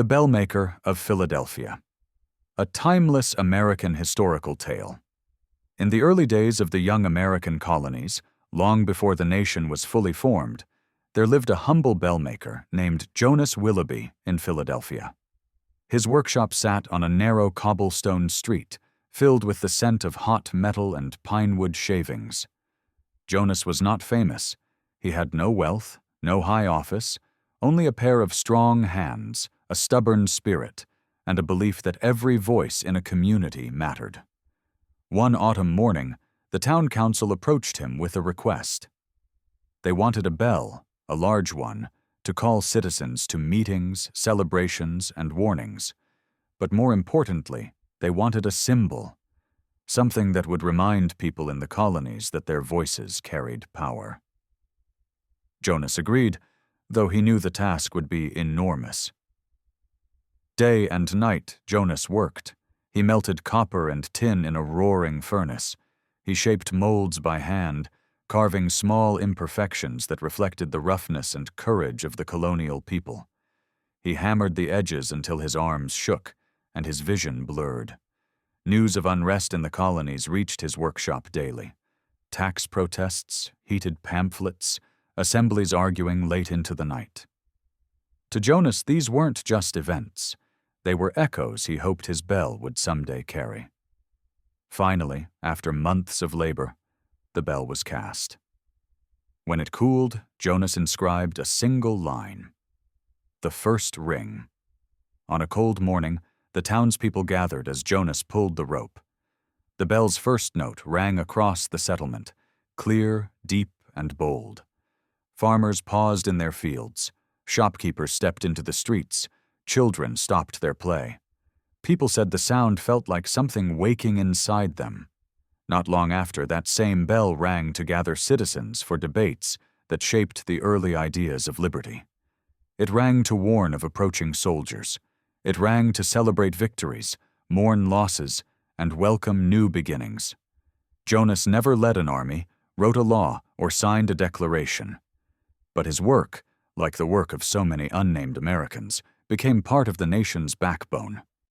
The Bellmaker of Philadelphia. A timeless American historical tale. In the early days of the young American colonies, long before the nation was fully formed, there lived a humble bellmaker named Jonas Willoughby in Philadelphia. His workshop sat on a narrow cobblestone street, filled with the scent of hot metal and pinewood shavings. Jonas was not famous. He had no wealth, no high office, only a pair of strong hands, a stubborn spirit, and a belief that every voice in a community mattered. One autumn morning, the town council approached him with a request. They wanted a bell, a large one, to call citizens to meetings, celebrations, and warnings. But more importantly, they wanted a symbol, something that would remind people in the colonies that their voices carried power. Jonas agreed, though he knew the task would be enormous. Day and night, Jonas worked. He melted copper and tin in a roaring furnace. He shaped molds by hand, carving small imperfections that reflected the roughness and courage of the colonial people. He hammered the edges until his arms shook and his vision blurred. News of unrest in the colonies reached his workshop daily. Tax protests, heated pamphlets, assemblies arguing late into the night. To Jonas, these weren't just events. They were echoes he hoped his bell would someday carry. Finally, after months of labor, the bell was cast. When it cooled, Jonas inscribed a single line: "The first ring." On a cold morning, the townspeople gathered as Jonas pulled the rope. The bell's first note rang across the settlement, clear, deep, and bold. Farmers paused in their fields. Shopkeepers stepped into the streets. Children stopped their play. People said the sound felt like something waking inside them. Not long after, that same bell rang to gather citizens for debates that shaped the early ideas of liberty. It rang to warn of approaching soldiers. It rang to celebrate victories, mourn losses, and welcome new beginnings. Jonas never led an army, wrote a law, or signed a declaration. But his work, like the work of so many unnamed Americans, became part of the nation's backbone.